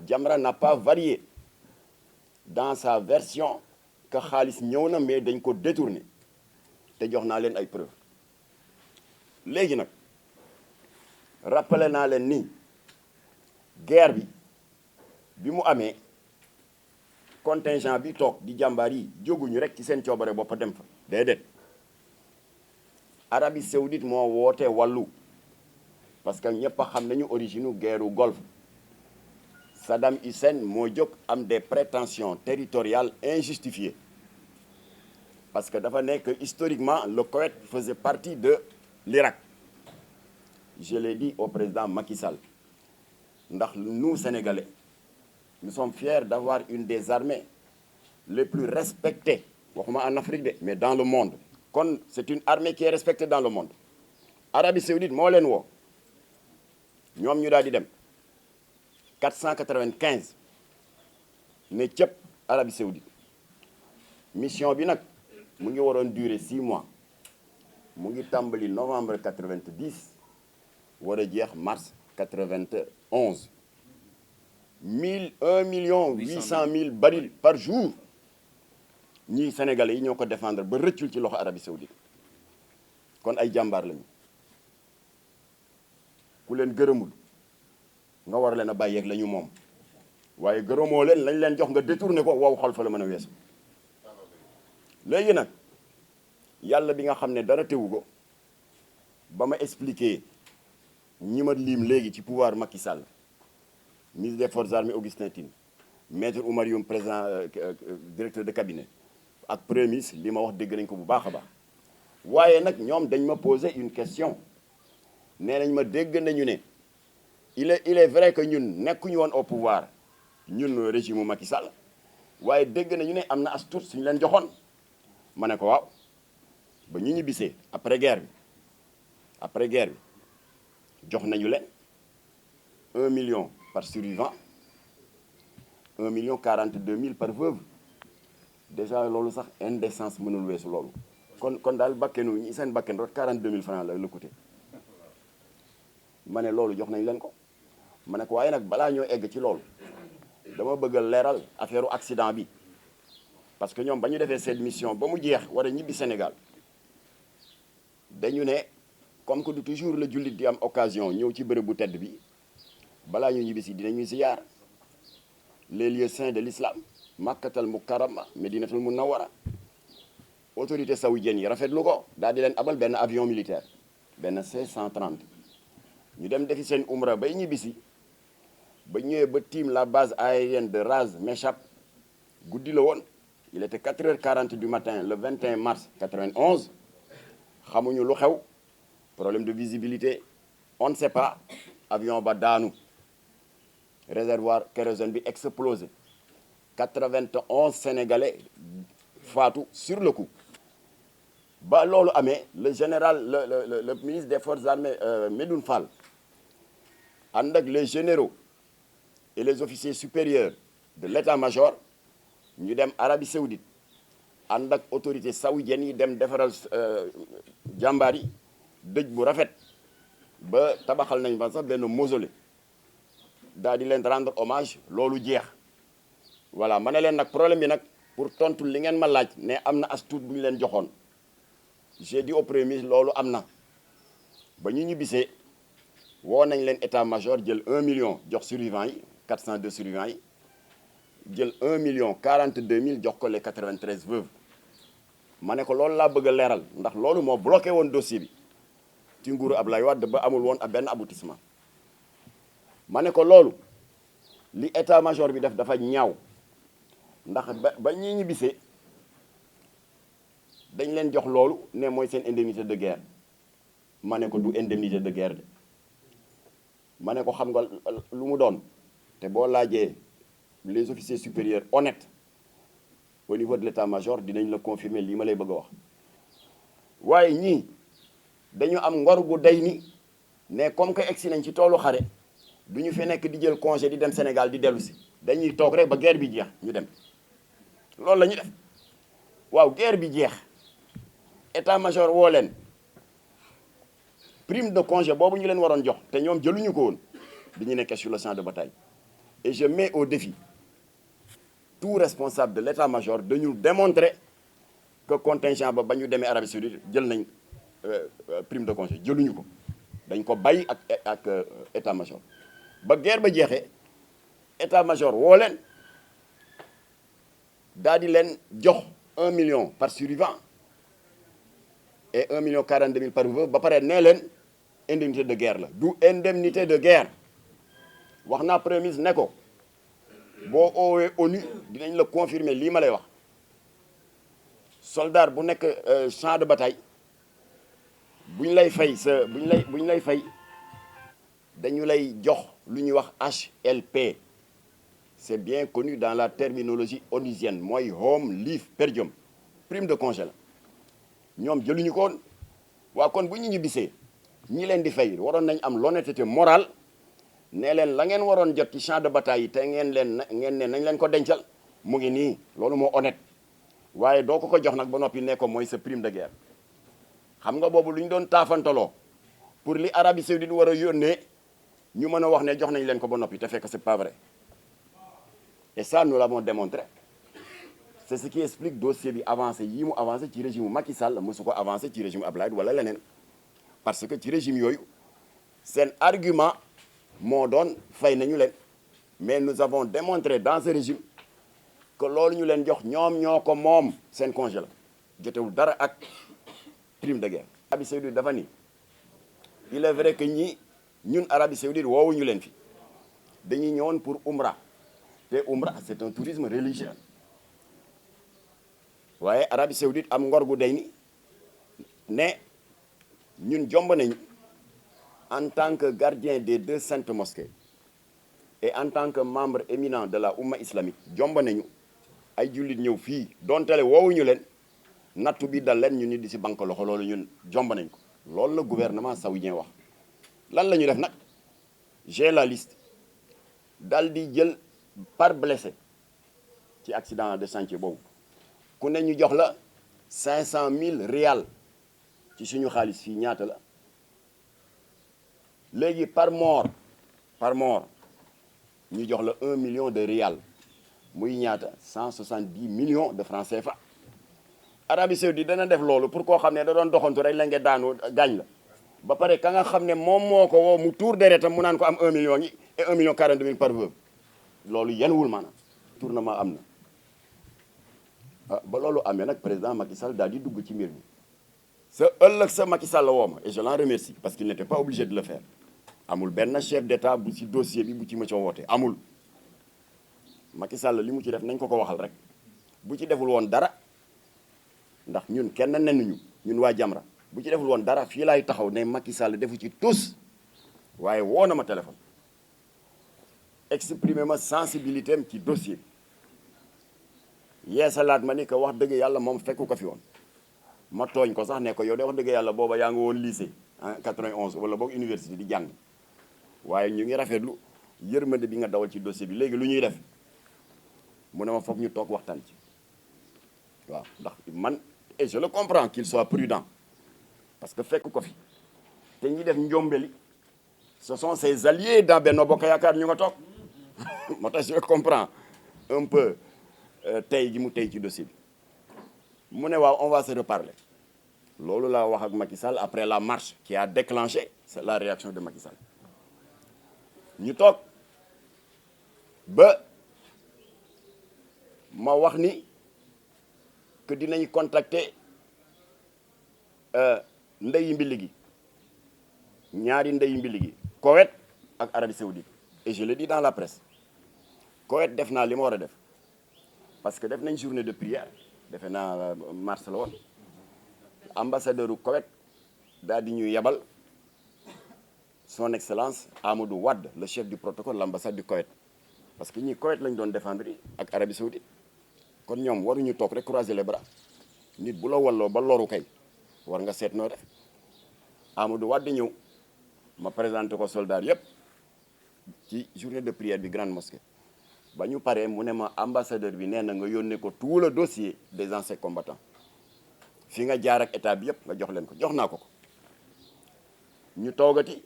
Jamra n'a pas varié dans sa version que xaalis ñëw na mais dañ ko détourné te jox naa leen ay preuves léegi nag rappelé naa leen ni guerre bi mu amee contingent bi toog di jàmbaar yi jóguñu rek ci seen coobare bopp dem fa déedéet Arabie Saoudite moo woote wàllu parce que ñëpp a xam nañu origine guerru Golfe Saddam Hussein moo jóg am des prétentions territoriales injustifiées parce que dafa nekk historiquement le Koweït faisait partie de l'Irak. Je l'ai dit au président Macky Sall ndax nous Sénégalais nous sommes fiers d'avoir une des armées les plus respectées waxuma en Afrique de mais dans le monde kon c'est une armée qui est respectée dans le monde. Arabie Saoudite moo leen woo ñoom ñu daal di dem 495 ne cëpp Arabie Saoudite mission bi nag mu ngi waroon durer 6 mois mu ngi tàmbali novembre 90 war a jeex mars 91 1 million 800 000 barils par jour ñii sénégalais yi ñoo ko défendre ba rëccul ci loxo Arabie Saoudite kon ay jàmbaar lañu ku leen gërëmul nga war leen a bàyyeeg la ñu moom waaye gërëmoo leen lañ leen jox nga détourné ko wow xol fa la mën a weesu léegi nag yàlla bi nga xam ne dara tewu ko ba ma expliqué ñi ma lim léegi ci pouvoir Macky Sall ministre des forces armées Augustin Tine maître Oumar Youm président directeur de cabinet ak premier ministre li ma wax dégg nañ ko bu baax a baax waaye nag ñoom dañ ma poser une question nee nañ ma dégg nañu ne il est vrai que ñun nekkuñu woon au pouvoir ñun régime Macky Sall waaye dégg nañu ne am na as tuut suñu leen joxoon ma ne ko waaw ba ñu ñibbisee après guerre bi jox nañu leen 1 million par survivant 1 million 42 000 par veuve déjà loolu sax indécence mënul weesu loolu kon daal bakkenu ñi seen bakken rek 42 000 francs la coûté ma ne loolu jox nañ leen ko ma ne ko waaye nag balaa ñoo egg ci loolu dama bëgg a leeral affaire accident bi parce que ñoom ba ñu defee cette mission ba mu jeex war a ñibbi Sénégal dañu ne comme que du toujours la jullit di am occasion ñëw ci bërëb bu tedd bi balaa ñu ñibbi si dinañu ziyaar les lieux saints de l'islam Makkatal Mukarrama Medinatul Munawwara autorité saoudienne yi rafetlu ko daal di leen abal benn avion militaire benn C-130 ñu dem defi seen umra bay ñibbisi ba ñëwee ba tiim la base aérienne de Ras Mechab guddi la woon il était 4h40 du matin le 21 mars 91 xamuñu lu xew problème de visibilité on ne sait pas avion ba daanu réservoir kérosène bi explosé 91 sénégalais faatu sur le coup ba loolu amee le général le ministre des forces armées Medoune Fall ànd ak les généraux et les officiers supérieurs de l'état-major ñu dem Arabie Saoudite ànd ak autorités saoudiennes yi dem defaral jàmbaar yi dëj bu rafet ba tabaxal nañ ba sax benn mausolée daal di leen rendre hommage loolu jeex voilà ma ne leen nag problème bi nag pour tontu li ngeen ma laaj ne am na as tuut bu ñu leen joxoon j'ai dit au premier ministre loolu am na ba ñu ñibbisee woo nañ leen état-major jël 1 million jox survivants yi 402 survivants yi jël 1 million 42 000 jox ko les 93 veuves ma ne ko loolu laa bëgg a leeral ndax loolu moo bloqué woon dossier bi ci nguuru Ablaye Wade ba amul woon benn aboutissement ma ne ko loolu li état-major bi def dafa ñaaw ndax ba ñi ñibbisee dañ leen jox loolu ne mooy seen indemnité de guerre ma ne ko du indemnité de guerre de ma ne ko xam nga lu mu doon te boo laajee les officiers supérieurs honnêtes au niveau de l'état-major dinañ la confirmer lii ma lay bëgg a wax waaye ñii dañu am ngor gu day ni ne comme que egsi nañ ci toolu xare du ñu fi nekk di jël congé di dem Sénégal di dellu si dañuy toog rek ba guerre bi jeex ñu dem loolu la ñu def waaw guerre bi jeex état-major woo leen prime de congé boobu ñu leen waroon jox te ñoom jëluñu ko woon bi ñu nekkee sur le champ de bataille et je mets au défi tout responsable de l'état-major de ñu démontrer que contingent ba ñu demee Arabie Saoudite jël nañ prime de congé jëluñu ko dañ ko bàyyi ak état-major ba guerre ba jeexee état-major woo leen daal di leen jox 1 million par survivant et 1 million 42 000 par veuve ba pare nee leen indemnité de guerre la du indemnité de guerre wax naa premier ministre ne ko boo oowee ONU dinañ la confirmer lii ma lay wax soldat bu nekk champ de bataille bu ñu lay fay bu ñu lay fay dañu lay jox lu ñuy wax HLP c'est bien connu dans la terminologie onusienne mooy home leave per diem prime de congé la ñoom jëluñu ko woon waa kon bu ñu ñibbisee ñi leen di fay waroon nañ am l'honnêteté morale ne leen la ngeen waroon jot ci champ de bataille yi te ngeen ne nañ leen ko dencal mu ngi nii loolu moo honnête waaye doo ko jox nag ba noppi ne ko mooy sa prime de guerre xam nga boobu lu ñu doon taafantaloo pour li Arabie Saoudite war a yónnee ñu mën a wax ne jox nañ leen ko ba noppi te fekk c'est pas vrai et ça nous l'avons démontré c'est ce qui explique dossier bi avancé yii mu avancé ci régime Macky Sall mosu ko avancé ci régime Abdoulaye wala leneen parce que ci régime yooyu seen argument moo doon fay nañu leen mais nous avons démontré dans ce régime que loolu ñu leen jox ñoom ñoo ko moom seen congé la jotewul dara ak prime de guerre. Arabie Saoudite dafa ni il est vrai que ñun Arabie Saoudite woowuñu leen fi dañuy ñëwoon pour umra te umra c'est un tourisme religieux waaye Arabie Saoudite am ngor gu day ni ne ñun jomb nañu en tant que gardien des 2 saintes mosquées et en tant que membre éminent de la Oumma islamique jomb nañu ay jullit ñëw fii doontele woowuñu leen nattu bi dal leen ñu ni di si banque loxo loolu ñun jomb nañ ko loolu la gouvernement saoudien wax lan la ñu def nag j'ai la liste dal di jël par blessé ci accident de chantier boobu ku ne ñu jox la 500 000 rial ci suñu xaalis fii ñaata la léegi par mort ñu jox la 1 million de rial muy ñaata 170 millions de francs CFA. Arabie Saoudite dana def loolu pour koo xam ne da doon doxantu rek la nga daanu gaañ la ba pare ka nga xam ne moom moo ko woo mu tuur deretam mu naan ko am 1 million yi et 1 million 42 000 par veuve loolu yenuwul maanaam tournement am na ba loolu amee nag président Macky Sall daal di dugg ci mbir mi sa ëllëg sa Macky Sall woo ma et je l'en remercie parce qu'il n'était pas obligé de le faire amul benn chef d'état bu ci dossier bi bu ci mëcoo woote amul Macky Sall li mu ci def nañ ko waxal rek bu ci deful woon dara ndax ñun kenn nenuñu ñun waa Jamra bu ci deful woon dara fii laay taxaw ne Macky Sall defu ci tous waaye woo na ma téléphone exprimer ma sensibilité am ci dossier bi yeesalaat ma ni que wax dëgg yàlla moom fekku ko fi woon ma tooñ ko sax ne ko yow de wax dëgg yàlla booba yaa ngi woon lycée en 91 wala boog université di jàng waaye ñu ngi rafetlu yërmande bi nga dawal ci dossier bi léegi lu ñuy def mu ne ma foog ñu toog waxtaan ci waaw ndax man et je le comprends qu'il soit prudent parce que fekk ko fi te ñi def njombeli ce sont ses alliés dans Benno Bokk Yaakaar ñu nga toog moo tax je comprends un peu tey gi mu tey ci dossier bi mu ne waaw on va se reparler loolu laa wax ak Macky Sall après la marche qui a déclenché c'est la réaction de Macky Sall ñu toog ba ma wax ni que dinañ contacter ndeyu mbili gi ñaari ndeyu mbili gi Koweït ak Arabie Saoudite et je le dis dans la presse Koweït def naa li ma war a def parce que def nañ journée de prière defe naa mars la woon ambassadeur u Koweït daal di ñu yebal son excellence Amadou Wade le chef du protocole l'ambassade du Koweït parce que ñi Koweït lañ doon défendre ak Arabie Saoudite kon ñoom waruñu toog rek croiser les bras nit bu la walloo ba loru kay war nga seet noo def Amadou Wade ñëw ma présenté ko soldats yëpp ci journée de prière bi grande mosquée ba ñu paree mu ne ma ambassadeur bi nee na nga yónnee ko tout le dossier des anciens combattants fi nga jaar ak état bi yëpp nga jox leen ko jox naa ko ko ñu toogati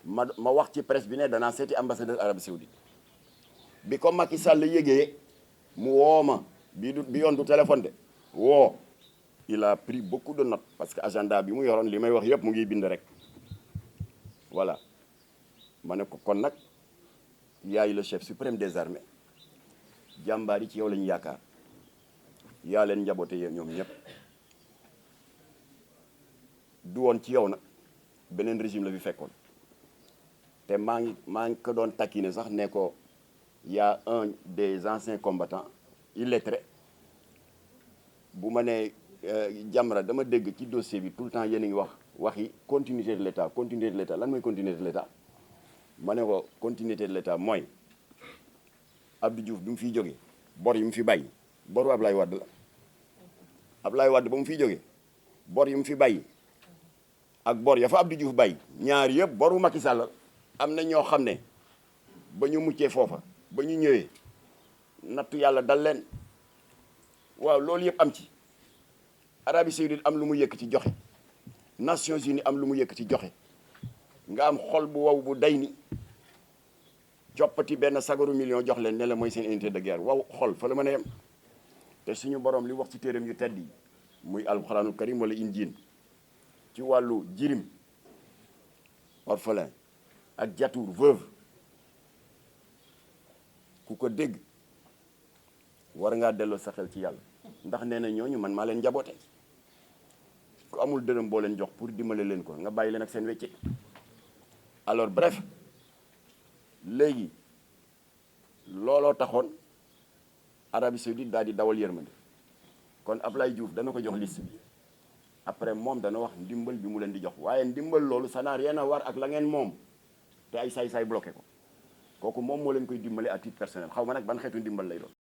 ma wax ci presse bi ne danaa seeti ambassadeur Arabie Saoudite bi ko Macky Sall yëgee mu woo ma bi yoon du téléphone de woo il a pris beaucoup de notes parce que agenda bi mu yoroon li may wax yëpp mu ngi bind rek voilà ma ne ko kon nag yaay le chef suprême des armées jàmbaar yi ci yow lañu yaakaar yaa leen njaboote yéen ñoom ñëpp du woon ci yow nag beneen régime la fi fekkoon te maa ngi ko doon taquiner sax ne ko y a un des anciens combattants illettré bu ma nee Jamra dama dégg ci dossier bi tout le temps yéen a ngi waxi continuité de l'État lan mooy continuité de l'État ma ne ko continuité de l'État mooy Abdou Diouf bi mu fiy jógee bor yi mu fi bàyyi boru Ablaye Wade la Ablaye Wade ba mu fiy jógee bor yi mu fi bàyyi ak bor ya fa Abdou Diouf bàyyi ñaar yëpp boru Macky Sall am na ñoo xam ne ba ñu muccee foofa ba ñu ñëwee nattu yàlla dal leen waaw loolu yëpp am ci Arabie Saoudite am lu mu yëkk ci joxe Nations Unies am lu mu yëkk ci joxe nga am xol bu wow bu day ni coppati benn sagaru million jox leen ne la mooy seen unité de guerre wow xol fa la mën a yem te suñu borom li wax ci téeram yu tedd yi muy alxuraanul karim wala injiil ci wàllu jirim orphelin ak jatour veuve ku ko dégg war ngaa delloo sa xel ci yàlla ndax nee na ñooñu man maa leen njaboote ku amul dërëm boo leen jox pour dimbale leen ko nga bàyyi leen ak seen wecce alors bref léegi looloo taxoon Arabie Saoudite daal di dawal yërmande kon Ablaye Diouf dana ko jox liste bi après moom dana wax ndimbal bi mu leen di jox waaye ndimbal loolu ça n'a rien à voir ak la ngeen moom te ay saay-saay bloqué ko kooku moom moo leen koy dimbale à titre personnel xaw ma nag ban xeetu ndimbal lay doon